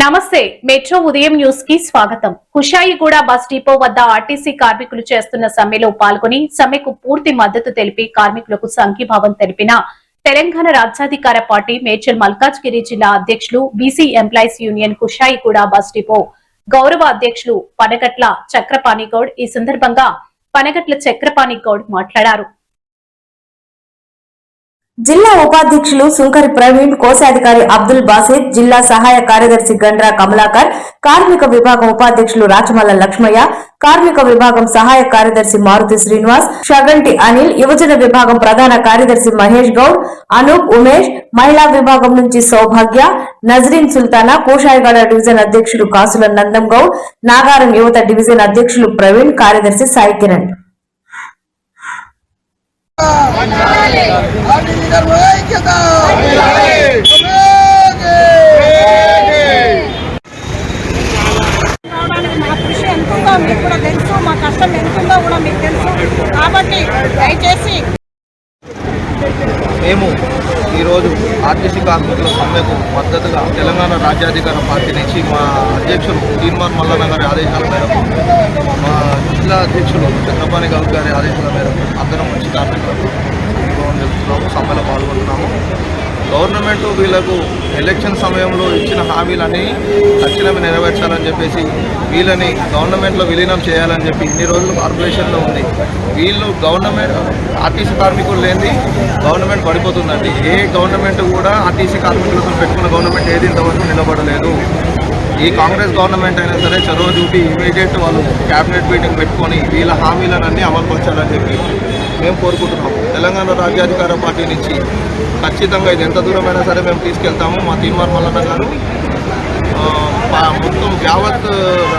నమస్తే మెట్రో ఉదయం న్యూస్ కి స్వాగతం. కుషాయిగూడ బస్ డిపో వద్ద ఆర్టీసీ కార్మికులు చేస్తున్న సమ్మెలో పాల్గొని సమ్మెకు పూర్తి మద్దతు తెలిపి కార్మికులకు సంఘీభావం తెలిపిన తెలంగాణ రాజ్యాధికార పార్టీ మేడ్చల్ మల్కాజ్గిరి జిల్లా అధ్యక్షులు BC employees union Kushaiguda bus depot గౌరవ అధ్యక్షులు పనగట్ల చక్రపాణి గౌడ్ ఈ సందర్భంగా పనగట్ల చక్రపాణి గౌడ్ మాట్లాడారు. జిల్లా ఉపాధ్యక్షులు సుంకరి ప్రవీణ్, కోశాధికారి అబ్దుల్ బాసిద్, జిల్లా సహాయ కార్యదర్శి గండ్రా కమలాకర్, కార్మిక విభాగం ఉపాధ్యక్షులు రాచమల్ల లక్ష్మయ్య, కార్మిక విభాగం సహాయ కార్యదర్శి మారుతి శ్రీనివాస్, షగంటి అనిల్, యువజన విభాగం ప్రధాన కార్యదర్శి మహేష్ గౌడ్, అనూప్, ఉమేష్, మహిళా విభాగం నుంచి సౌభాగ్య, నజరీన్ సుల్తానా, కోశాయిగూడ డివిజన్ అధ్యక్షులు కాసుల నందం గౌడ్, నాగారం యువత డివిజన్ అధ్యక్షులు ప్రవీణ్, కార్యదర్శి సాయి కిరణ్. మీకు కూడా తెలుసు, మా కష్టం ఎంతుందో కూడా మీకు తెలుసు. కాబట్టి దయచేసి మేము ఈరోజు ఆర్టీసీ కార్మికుల సమ్మెకు మద్దతుగా తెలంగాణ రాజ్యాధికార పార్టీ నుంచి మా అధ్యక్షులు తీన్మార్ మల్లన్న గారి ఆదేశాల మేరకు, మా జిల్లా అధ్యక్షులు చక్రపాణి గౌడ్ గారి ఆదేశాల మేరకు అందరం మంచి కార్మికులకు సమ్మెలో పాల్గొంటున్నాము. గవర్నమెంట్ వీళ్ళకు ఎలక్షన్ సమయంలో ఇచ్చిన హామీలని తక్షణమే నెరవేర్చాలని చెప్పేసి వీళ్ళని గవర్నమెంట్లో విలీనం చేయాలని చెప్పి ఇన్ని రోజులు కార్పొరేషన్లో ఉంది. వీళ్ళు గవర్నమెంట్ ఆర్టీసీ కార్మికులు లేని గవర్నమెంట్ పడిపోతుందండి. ఏ గవర్నమెంట్ కూడా ఆర్టీసీ కార్మికులతో పెట్టుకున్న గవర్నమెంట్ ఏది ఇంతవరకు నిలబడలేదు. ఈ కాంగ్రెస్ గవర్నమెంట్ అయినా సరే చొరవ చూపి ఇమీడియట్ వాళ్ళు క్యాబినెట్ మీటింగ్ పెట్టుకొని వీళ్ళ హామీలన్నీ అమలుపరచాలని చెప్పి మేము కోరుకుంటున్నాము. తెలంగాణ రాజ్యాధికార పార్టీ నుంచి ఖచ్చితంగా ఇది ఎంత దూరమైనా సరే మేము తీసుకెళ్తాము. మా తీన్మార్ మల్లన్న గారు మొత్తం యావత్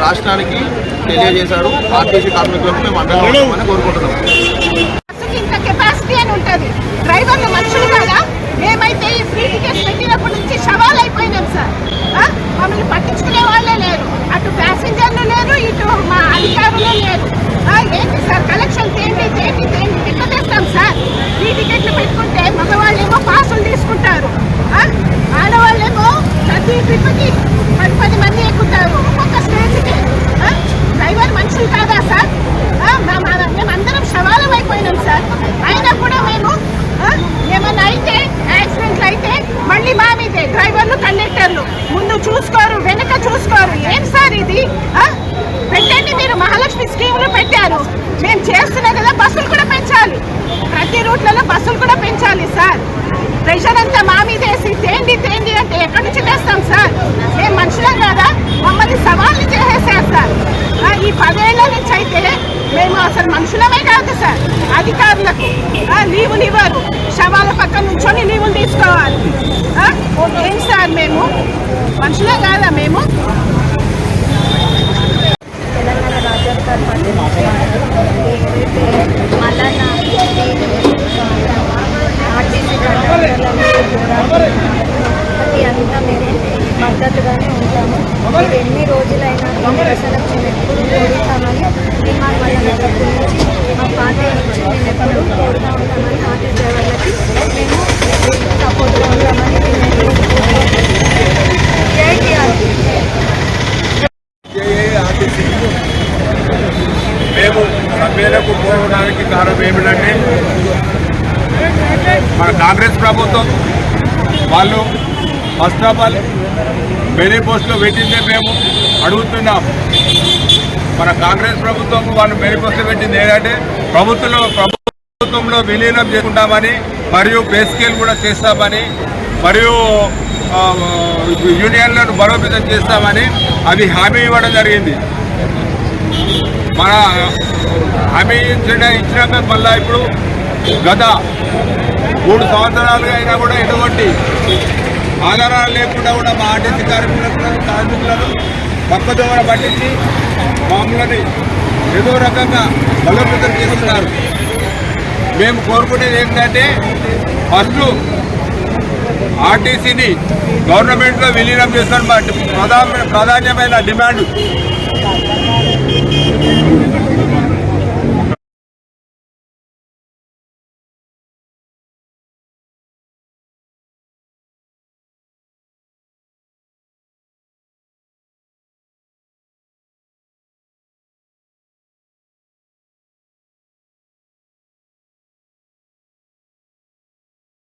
రాష్ట్రానికి తెలియజేశారు. ఆర్టీసీ కార్మికులకు మేము అండగా ఉంటామని కోరుకుంటున్నాము. డ్రైవర్లు మనుషులు కాదా? మేమైతే ఈ ఫ్రీ టికెట్స్ పెట్టినప్పటి నుంచి సవాల్ అయిపోయినాం సార్. మమ్మల్ని పట్టించుకునే వాళ్ళే లేరు, అటు ప్యాసింజర్లు లేరు, ఇటు మా అధికారులు లేరు. ఏంటి సార్ కలెక్షన్ తేండి ఎట్లా తెస్తాం సార్? ఫ్రీ టికెట్లు పెట్టుకుంటే మగవాళ్ళేమో పాసులు తీసుకుంటారు, ఆడవాళ్ళేమో ప్రతి ట్రిప్కి 10 మంది ఎక్కుతారు ఒక్కొక్క స్టేజ్కి. డ్రైవర్ మనుషులు కాదా సార్? మేమందరం సవాలం అయిపోయినాం సార్. అయినా కూడా మేము ఏమన్నా అయితే యాక్సిడెంట్లు అయితే మళ్ళీ మా మీదే డ్రైవర్లు కండక్టర్లు ముందు చూసుకోరు, వెనక చూసుకోరు. ఏం సార్ ఇది? పెట్టండి, మీరు మహాలక్ష్మి స్కీములు పెట్టారు, మేము చేస్తున్నా కదా. బస్సులు కూడా పెంచాలి, ప్రతి రూట్లలో బస్సులు కూడా పెంచాలి సార్. ప్రెషర్ అంతా మా మీదేసి తేండి అంటే ఎక్కడి నుంచి తెస్తాం సార్? మేము మనుషులం కదా, మమ్మల్ని సవాళ్ళు చేసేసారు సార్. ఈ 10 ఏళ్ల నుంచి అయితే మేము అసలు మనుషులమే కాదు సార్. అధికారులకు లీవులు ఇవ్వరు, శవాల పక్కన నుంచొని లీవులు తీసుకోవాలి. ఏం సార్ మేము మనుషులే కాదా? మేము తెలంగాణ రాజ్యాధికార పార్టీ మల్లన్న ఆర్టీసీ ప్రతి అంతా మేము మద్దతుగానే ఉంటాము. మీరు ఎన్ని రోజులైనా ఎన్ని దశలకు మేము ఎప్పుడు కోరుతామని తీన్మార్ మల్లన్న తరపు నుంచి మా పార్టీ నుంచి మేము ఎప్పుడు కోరుతూ ఉంటామని ఆర్టీ డ్రైవర్లకి మేము సపోర్ట్గా ఉంటామని మేము సమ్మెలకు పోవడానికి కారణం ఏమిటంటే మన కాంగ్రెస్ ప్రభుత్వం వాళ్ళు ఫస్ట్ ఆఫ్ ఆల్ మేనిఫెస్టోలో పెట్టిందే మేము అడుగుతున్నాం. మన కాంగ్రెస్ ప్రభుత్వం వాళ్ళు మేనిఫెస్టోలో పెట్టింది ఏంటంటే ప్రభుత్వంలో విలీనం చేసుకుంటామని, మరియు పే స్కేల్ కూడా చేస్తామని, మరియు యూనియన్లను బలోపేతం చేస్తామని అవి హామీ ఇవ్వడం జరిగింది. మన హామీ ఇచ్చినాక మళ్ళీ ఇప్పుడు గత 3 సంవత్సరాలుగా అయినా కూడా ఎటువంటి ఆధారాలు లేకుండా కూడా మా ఆర్టీసీ కార్మికులను పక్కదోవన పట్టించి మమ్మల్ని ఏదో రకంగా బలోపేతం చేస్తున్నారు. మేము కోరుకునేది ఏంటంటే ఫస్ట్ ఆర్టీసీని గవర్నమెంట్లో విలీనం చేస్తున్న ప్రాధాన్యమైన డిమాండ్.